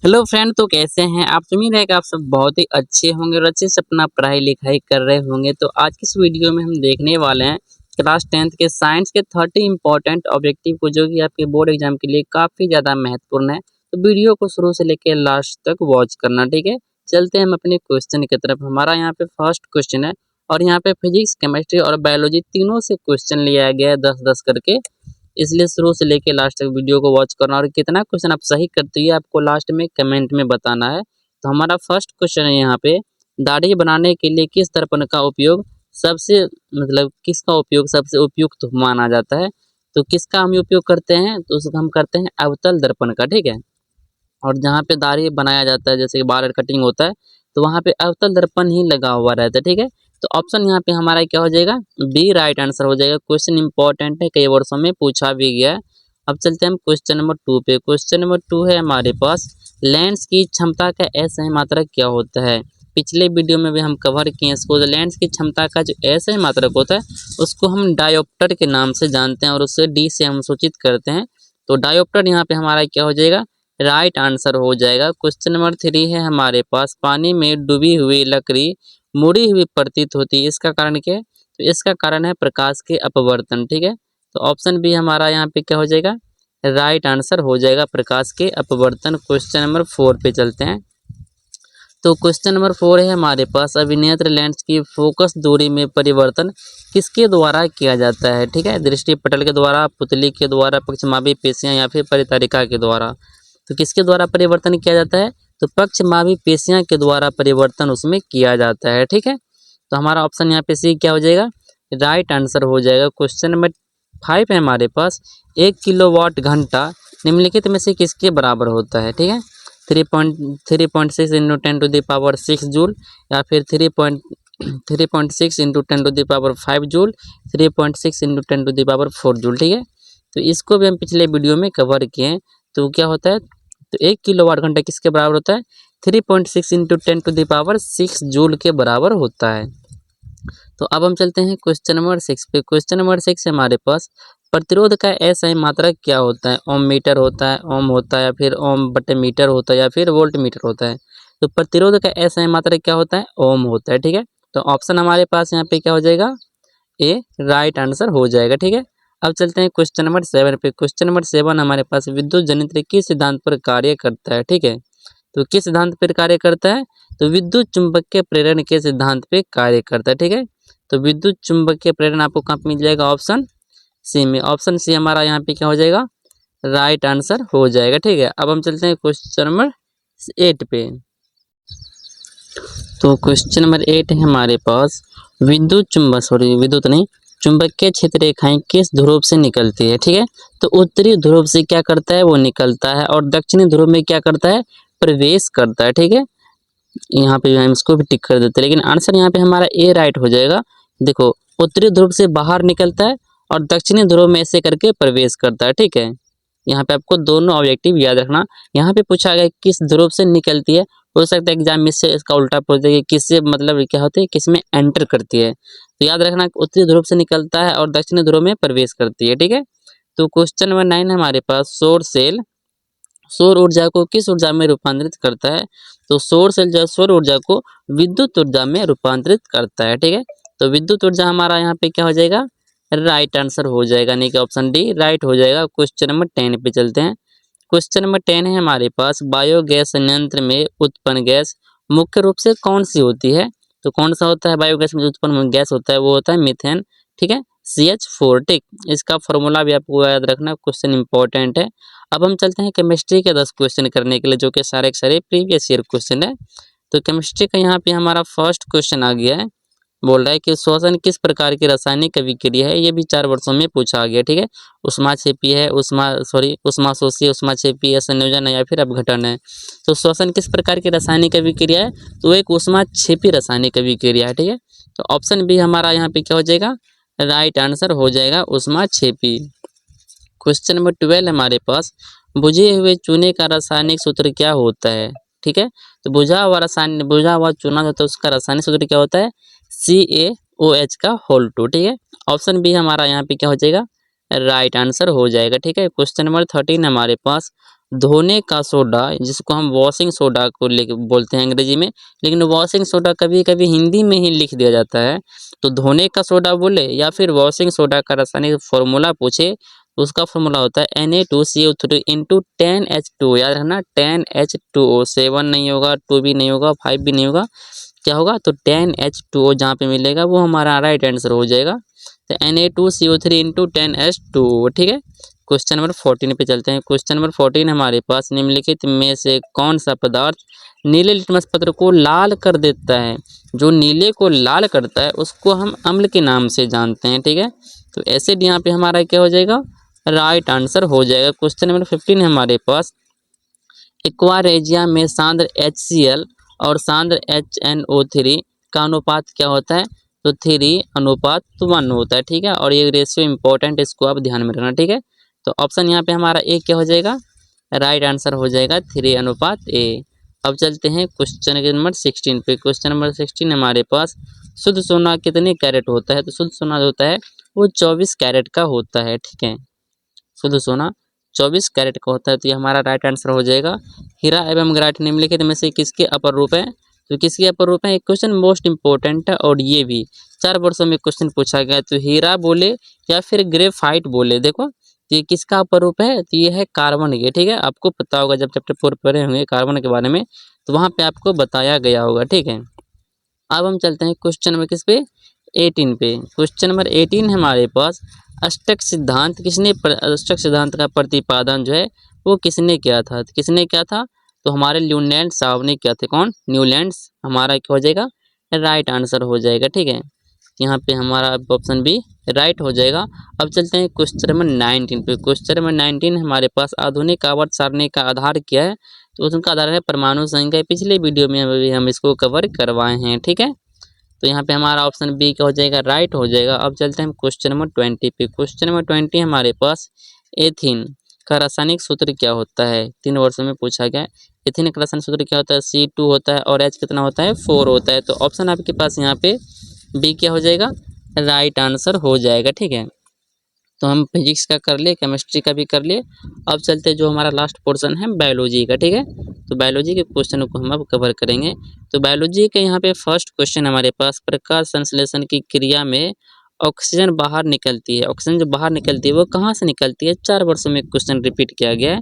Hello friend, तो कैसे हैं आप। उम्मीद है कि आप सब बहुत ही अच्छे होंगे और अच्छे से अपना पढ़ाई लिखाई कर रहे होंगे। तो आज की इस वीडियो में हम देखने वाले हैं क्लास 10th के साइंस के 30 इंपॉर्टेंट ऑब्जेक्टिव को, जो कि आपके बोर्ड एग्जाम के लिए काफ़ी ज़्यादा महत्वपूर्ण है। तो वीडियो को शुरू से लेकर लास्ट तक वॉच करना, ठीक है। चलते हैं हम अपने क्वेश्चन की तरफ। हमारा यहाँ पे फर्स्ट क्वेश्चन है और यहाँ पे फिजिक्स, केमिस्ट्री और बायोलॉजी तीनों से क्वेश्चन लिया गया है 10-10 करके। इसलिए शुरू से लेके लास्ट तक वीडियो को वॉच करना और कितना क्वेश्चन आप सही करते हैं आपको लास्ट में कमेंट में बताना है। तो हमारा फर्स्ट क्वेश्चन है यहाँ पे, दाढ़ी बनाने के लिए किस दर्पण का उपयोग सबसे किसका उपयोग सबसे उपयुक्त माना जाता है। तो किसका हम उपयोग करते हैं, तो उसको हम करते हैं अवतल दर्पण का, ठीक है। और जहाँ पे दाढ़ी बनाया जाता है, जैसे कि बाल कटिंग होता है, तो वहाँ पे अवतल दर्पण ही लगा हुआ रहता है, ठीक है। तो ऑप्शन यहाँ पे हमारा क्या हो जाएगा, बी राइट आंसर हो जाएगा। क्वेश्चन इंपॉर्टेंट है, कई वर्षों में पूछा भी गया है। अब चलते हैं हम क्वेश्चन नंबर 2 पे। क्वेश्चन नंबर 2 है हमारे पास, लेंस की क्षमता का असही मात्रक क्या होता है। पिछले वीडियो में भी हम कवर किए इसको। लेंस की क्षमता का जो असही मात्रक होता है उसको हम डायोप्टर के नाम से जानते हैं और उससे डी से हम सूचित करते हैं। तो डायोप्टर यहाँ पे हमारा क्या हो जाएगा, राइट आंसर हो जाएगा। क्वेश्चन नंबर 3 है हमारे पास, पानी में डूबी हुई लकड़ी मुड़ी हुई प्रतीत होती है, इसका कारण क्या है। तो इसका कारण है प्रकाश के अपवर्तन, ठीक है। तो ऑप्शन बी हमारा यहाँ पे क्या हो जाएगा, राइट आंसर हो जाएगा, प्रकाश के अपवर्तन। क्वेश्चन नंबर 4 पे चलते हैं। तो क्वेश्चन नंबर 4 है हमारे पास, अभिनेत्र लेंस की फोकस दूरी में परिवर्तन किसके द्वारा किया जाता है, ठीक है। दृष्टि पटल के द्वारा, पुतली के द्वारा, पक्षमावी पेशियां या फिर परितारिका के द्वारा। तो किसके द्वारा परिवर्तन किया जाता है, तो पक्षमावी पेशियां के द्वारा परिवर्तन उसमें किया जाता है, ठीक है। तो हमारा ऑप्शन यहाँ पे सी क्या हो जाएगा, राइट आंसर हो जाएगा। क्वेश्चन नंबर 5 है हमारे पास, 1 किलोवाट घंटा निम्नलिखित में से किसके बराबर होता है, ठीक है। 3.6 इंटू 10⁻6 जूल, या फिर 3.6 इंटू 10⁻5 जूल, 3.6 इंटू 10⁻4 जूल, ठीक है। तो इसको भी हम पिछले वीडियो में कवर किए हैं। तो क्या होता है, तो 1 किलोवाट घंटा किसके बराबर होता है, 3.6 इंटू 10⁻6 जूल के बराबर होता है। तो अब हम चलते हैं क्वेश्चन नंबर 6 पे। क्वेश्चन नंबर 6 है हमारे पास, प्रतिरोध का असही मात्रक क्या होता है। ओम मीटर होता है, ओम होता है, या फिर ओम बटे मीटर होता है, या फिर वोल्ट मीटर होता है। तो प्रतिरोध का असही मात्रक क्या होता है, ओम होता है, ठीक है। तो ऑप्शन हमारे पास यहाँ पे क्या हो जाएगा, ए राइट आंसर हो जाएगा, ठीक है। अब चलते हैं क्वेश्चन नंबर 7 पे। क्वेश्चन नंबर 7 हमारे पास, विद्युत जनित्र किस सिद्धांत पर कार्य करता है, ठीक है। तो किस सिद्धांत पर कार्य करता है, तो विद्युत चुंबकीय प्रेरण के सिद्धांत पे कार्य करता है, ठीक है। तो विद्युत चुंबकीय प्रेरण आपको कहाँ पे मिल जाएगा, ऑप्शन सी में। ऑप्शन सी हमारा यहाँ पे क्या हो जाएगा, राइट आंसर हो जाएगा, ठीक है। अब हम चलते हैं क्वेश्चन नंबर 8 पे। तो क्वेश्चन नंबर 8 है हमारे पास, विद्युत नहीं, चुंबकीय क्षेत्र रेखाएं किस ध्रुव से निकलती है, ठीक है। तो उत्तरी ध्रुव से क्या करता है, वो निकलता है, और दक्षिणी ध्रुव में क्या करता है, प्रवेश करता है, ठीक है। यहाँ पे हम इसको भी टिक कर देते हैं, लेकिन आंसर यहाँ पे हमारा ए राइट हो जाएगा। देखो, उत्तरी ध्रुव से बाहर निकलता है और दक्षिणी ध्रुव में ऐसे करके प्रवेश करता है, ठीक है। यहाँ पे आपको दोनों ऑब्जेक्टिव याद रखना। यहाँ पे पूछा गया किस ध्रुव से निकलती है, हो सकता है एग्जाम में से इसका उल्टा पूछ दे कि किससे क्या होती है, किस में एंटर करती है। तो याद रखना, उत्तरी ध्रुव से निकलता है और दक्षिणी ध्रुव में प्रवेश करती है, ठीक है। तो क्वेश्चन नंबर 9 हमारे पास, सौर सेल सौर ऊर्जा को किस ऊर्जा में रूपांतरित करता है। तो सौर सेल जो सौर ऊर्जा को विद्युत ऊर्जा में रूपांतरित करता है, ठीक है। तो विद्युत ऊर्जा हमारा यहाँ पे क्या हो जाएगा, राइट आंसर हो जाएगा, नहीं कि ऑप्शन डी राइट हो जाएगा। क्वेश्चन नंबर 10 पे चलते हैं। क्वेश्चन नंबर 10 है हमारे पास, बायोगैस संयंत्र में उत्पन्न गैस मुख्य रूप से कौन सी होती है। तो कौन सा होता है बायोगैस में उत्पन्न गैस होता है, वो होता है मीथेन, ठीक है, CH4, ठीक। इसका फॉर्मूला भी आपको याद रखना, क्वेश्चन इंपॉर्टेंट है। अब हम चलते हैं केमिस्ट्री के 10 क्वेश्चन करने के लिए, जो कि सारे के सारे प्रीवियस ईयर क्वेश्चन है। तो केमिस्ट्री का यहाँ पे हमारा फर्स्ट क्वेश्चन आ गया है, बोल रहा है कि श्वसन किस प्रकार की रासायनिक अभिक्रिया है। ये भी 4 वर्षों में पूछा गया, ठीक है। उष्माक्षेपी है, उष्माशोषी, उष्माक्षेपी है, संयोजन है, या फिर अपघटन है। तो श्वसन किस प्रकार की रासायनिक अभिक्रिया है, तो एक उष्माक्षेपी रासायनिक अभिक्रिया है, ठीक है। तो ऑप्शन बी हमारा यहाँ पे क्या हो जाएगा, राइट आंसर हो जाएगा, उष्माक्षेपी। क्वेश्चन नंबर 12 हमारे पास, बुझे हुए चूने का रासायनिक सूत्र क्या होता है, ठीक है। तो बुझा हुआ चूना होता है, उसका रासायनिक सूत्र क्या होता है, CaOH का होल 2, ठीक है। ऑप्शन बी हमारा यहाँ पे क्या हो जाएगा, राइट आंसर हो जाएगा, ठीक है। क्वेश्चन नंबर 13 हमारे पास, धोने का सोडा, जिसको हम वॉशिंग सोडा को लेके बोलते हैं अंग्रेजी में, लेकिन वॉशिंग सोडा कभी कभी हिंदी में ही लिख दिया जाता है। तो धोने का सोडा बोले या फिर वॉशिंग सोडा का रासायनिक फॉर्मूला पूछे तो उसका फॉर्मूला होता है Na2CO3 इंटू 10H2। याद रखना 10H2O, 7 नहीं होगा, 2 भी नहीं होगा, 5 भी नहीं होगा, क्या होगा तो 10H2O जहाँ पे मिलेगा वो हमारा राइट आंसर हो जाएगा। तो Na2CO3 इंटू 10H2O। ठीक है, क्वेश्चन नंबर 14 पे चलते हैं। क्वेश्चन नंबर 14 हमारे पास, निम्नलिखित में से कौन सा पदार्थ नीले लिटमस पत्र को लाल कर देता है। जो नीले को लाल करता है उसको हम अम्ल के नाम से जानते हैं। ठीक है, तो एसिड यहाँ पे हमारा क्या हो जाएगा, राइट आंसर हो जाएगा। क्वेश्चन नंबर 15 हमारे पास, एक्वा रेजिया में सांद्र HCl और सांद्र HNO3 का अनुपात क्या होता है, तो 3:1 होता है। ठीक है, और ये रेशियो इंपॉर्टेंट, इसको आप ध्यान में रखना। ठीक है, तो ऑप्शन यहाँ पे हमारा ए क्या हो जाएगा, राइट आंसर हो जाएगा 3:A। अब चलते हैं क्वेश्चन नंबर 16 पे। क्वेश्चन नंबर 16 हमारे पास, शुद्ध सोना कितने कैरेट होता है, तो शुद्ध सोना जो होता है वो 24 कैरेट का होता है। ठीक है, शुद्ध सोना 24 कैरेट का होता है, तो ये हमारा राइट आंसर हो जाएगा। हीरा एवं ग्राट निम्नलिखित में से किसके अपर रूप है, तो किसके अपर रूप है, एक क्वेश्चन मोस्ट इंपॉर्टेंट है और ये भी 4 वर्षों में क्वेश्चन पूछा गया। तो हीरा बोले या फिर ग्रेफाइट बोले, देखो तो ये किसका अपर रूप है, तो ये है कार्बन के। ठीक है, आपको पता होगा जब चैप्टर 4 पढ़े होंगे कार्बन के बारे में, तो वहाँ पे आपको बताया गया होगा। ठीक है, अब हम चलते हैं क्वेश्चन नंबर किस पे, 18 पे। क्वेश्चन नंबर 18 हमारे पास, अष्टक सिद्धांत अष्टक सिद्धांत का प्रतिपादन जो है वो किसने किया था, तो किसने किया था, तो हमारे न्यूलैंड साहब ने किया था। कौन, न्यूलैंड्स, हमारा क्या हो जाएगा, राइट आंसर हो जाएगा। ठीक है, यहाँ पे हमारा ऑप्शन बी राइट हो जाएगा। अब चलते हैं क्वेश्चन नंबर 19 पे। क्वेश्चन नंबर 19 हमारे पास, आधुनिक आवर्त सारणी का आधार क्या है, तो उसका आधार है परमाणु संख्या। पिछले वीडियो में अभी हम इसको कवर करवाए हैं। ठीक है, तो यहाँ पे हमारा ऑप्शन बी क्या हो जाएगा, राइट हो जाएगा। अब चलते हैं क्वेश्चन नंबर 20 पे। क्वेश्चन नंबर 20 हमारे पास, एथीन का रासायनिक सूत्र क्या होता है, 3 वर्षों में पूछा गया है। एथीन का रासायनिक सूत्र क्या होता है, C2 होता है और H कितना होता है, 4 होता है। तो ऑप्शन आपके पास यहाँ पे बी क्या हो जाएगा, राइट आंसर हो जाएगा। ठीक है, तो हम फिजिक्स का कर लिए, केमिस्ट्री का भी कर लिए। अब चलते जो हमारा लास्ट पोर्शन है बायोलॉजी का। ठीक है, तो बायोलॉजी के क्वेश्चन को हम अब कवर करेंगे। तो बायोलॉजी के यहाँ पे फर्स्ट क्वेश्चन हमारे पास, प्रकाश संश्लेषण की क्रिया में ऑक्सीजन बाहर निकलती है। ऑक्सीजन जो बाहर निकलती है वो कहाँ से निकलती है, 4 वर्षों में क्वेश्चन रिपीट किया गया है।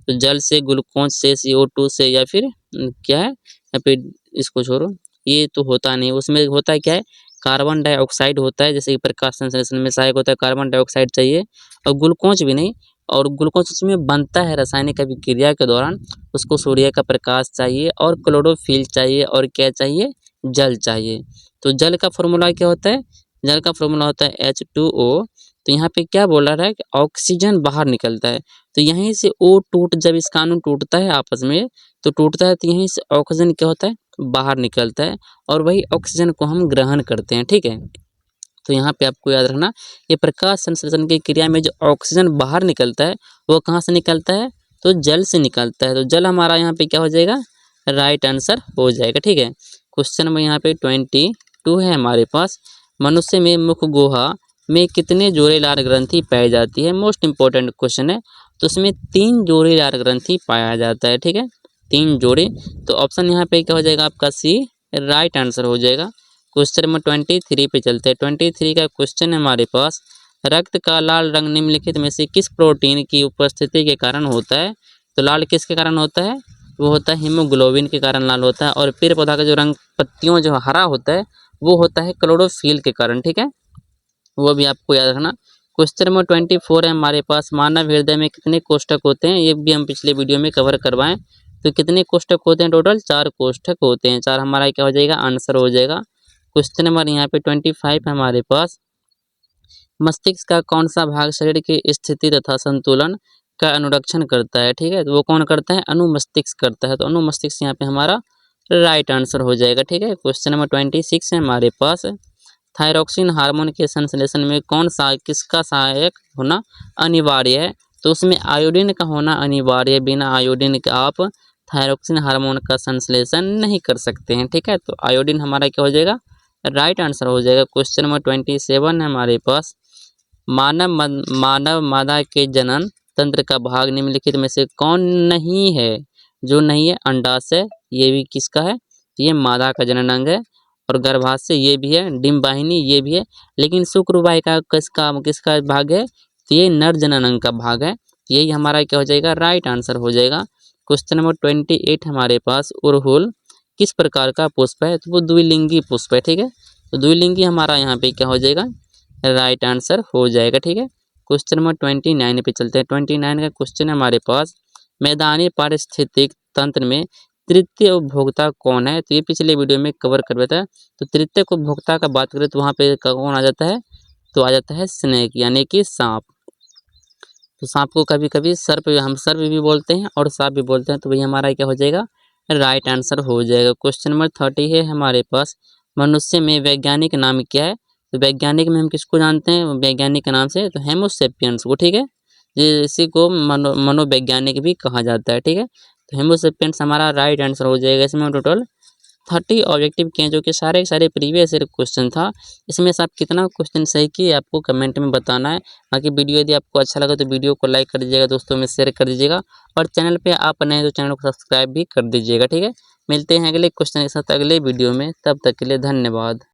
तो जल से, ग्लूकोज से, CO2 से, या फिर क्या है, या फिर इसको छोड़ो, ये तो होता नहीं, उसमें होता है क्या है, कार्बन डाइऑक्साइड होता है। जैसे कि प्रकाश संश्लेषण में सहायक होता है, कार्बन डाइऑक्साइड चाहिए, और ग्लूकोज भी नहीं, और ग्लूकोज उसमें बनता है रासायनिक अभिक्रिया के दौरान, उसको सूर्य का प्रकाश चाहिए, और क्लोरोफिल चाहिए, और क्या चाहिए, जल चाहिए। तो जल का फॉर्मूला क्या होता है, जल का फॉर्मूला होता है H2O। तो यहाँ पे क्या बोल रहा है कि ऑक्सीजन बाहर निकलता है, तो यहीं से O जब इसका अणु टूटता है आपस में, तो टूटता है, तो यहीं से ऑक्सीजन क्या होता है, बाहर निकलता है, और वही ऑक्सीजन को हम ग्रहण करते हैं। ठीक है, तो यहाँ पे आपको याद रखना, ये प्रकाश संश्लेषण की क्रिया में जो ऑक्सीजन बाहर निकलता है वो कहाँ से निकलता है, तो जल से निकलता है। तो जल हमारा यहाँ पे क्या हो जाएगा, राइट आंसर हो जाएगा। ठीक है, क्वेश्चन नंबर यहाँ पे 22 है हमारे पास, मनुष्य में मुख गुहा में कितने जोड़े लार ग्रंथि पाई जाती है, मोस्ट इंपॉर्टेंट क्वेश्चन है। तो उसमें 3 जोड़े लार ग्रंथि पाया जाता है। ठीक है, 3 जोड़े, तो ऑप्शन यहाँ पे क्या हो जाएगा आपका सी, राइट आंसर हो जाएगा। क्वेश्चन नंबर 23 पे चलते हैं। 23 का क्वेश्चन है हमारे पास, रक्त का लाल रंग निम्नलिखित में से किस प्रोटीन की उपस्थिति के कारण होता है, तो लाल किसके कारण होता है, वो होता है हीमोग्लोबिन के कारण लाल होता है। और पेड़ पौधा का जो रंग पत्तियों जो हरा होता है वो होता है क्लोरोफिल के कारण। ठीक है, वो भी आपको याद रखना। क्वेश्चन नंबर 24 है हमारे पास, मानव हृदय में कितने कोष्ठक होते हैं, ये भी हम पिछले वीडियो में कवर करवाएं। तो कितने कोष्ठक होते हैं, टोटल 4 कोष्ठक होते हैं। 4 हमारा क्या हो जाएगा, आंसर हो जाएगा। क्वेश्चन नंबर यहाँ पे 25 है हमारे पास, मस्तिष्क का कौन सा भाग शरीर की स्थिति तथा संतुलन का अनुरक्षण करता है। ठीक है, तो वो कौन करता है, अनुमस्तिष्क करता है। तो अनुमस्तिष्क यहाँ पे हमारा राइट आंसर हो जाएगा। ठीक है, क्वेश्चन नंबर 26 है हमारे पास, थायरॉक्सिन हार्मोन के संश्लेषण में कौन सा किसका सहायक होना अनिवार्य है, तो उसमें आयोडीन का होना अनिवार्य है। बिना आयोडीन के आप थायरॉक्सिन हार्मोन का संश्लेषण नहीं कर सकते हैं। ठीक है, तो आयोडीन हमारा क्या हो जाएगा, राइट आंसर हो जाएगा। क्वेश्चन नंबर 27 है हमारे पास, मानव मादा के जनन तंत्र का भाग निम्नलिखित में से कौन नहीं है? जो नहीं है अंडाशय, ये भी किसका है? ये मादा का जनन अंग है। और गर्भाशय ये भी है, डिंबवाहिनी ये भी है, लेकिन शुक्रवाहिका किसका भाग है? तो ये नर जनन अंग का भाग है। यही हमारा क्या हो जाएगा? राइट आंसर हो जाएगा। क्वेश्चन नंबर 28 हमारे पास, अड़हुल किस प्रकार का पुष्प है? तो वो द्विलिंगी पुष्प है। ठीक है, तो द्विलिंगी हमारा यहाँ पे क्या हो जाएगा? राइट आंसर हो जाएगा। ठीक है, क्वेश्चन नंबर 29 पे चलते हैं। 29 का क्वेश्चन है हमारे पास, मैदानी पारिस्थितिक तंत्र में तृतीय उपभोक्ता कौन है? तो ये पिछले वीडियो में कवर कर दिया था। तो तृतीय उपभोक्ता का बात करें तो वहाँ पे कौन आ जाता है? तो आ जाता है स्नेक यानी कि सांप। तो सांप को कभी कभी हम सर्प भी बोलते हैं और सांप भी बोलते हैं। तो वही हमारा क्या हो जाएगा? राइट आंसर हो जाएगा। क्वेश्चन नंबर 30 है हमारे पास, मनुष्य में वैज्ञानिक नाम क्या है? तो वैज्ञानिक में हम किसको जानते हैं वैज्ञानिक के नाम से? तो हेमोसेपियंस को। ठीक है, इसी को मनोवैज्ञानिक भी कहा जाता है। ठीक है, तो हेमोसेपियंस हमारा राइट आंसर हो जाएगा। इसमें टोटल 30 ऑब्जेक्टिव किए जो कि सारे के सारे प्रीवियस ईयर क्वेश्चन था। इसमें से आप कितना क्वेश्चन सही किए आपको कमेंट में बताना है। बाकी वीडियो यदि आपको अच्छा लगा तो वीडियो को लाइक कर दीजिएगा, दोस्तों में शेयर कर दीजिएगा, और चैनल पे आप नए हैं तो चैनल को सब्सक्राइब भी कर दीजिएगा। ठीक है, मिलते हैं अगले क्वेश्चन के साथ अगले वीडियो में, तब तक के लिए धन्यवाद।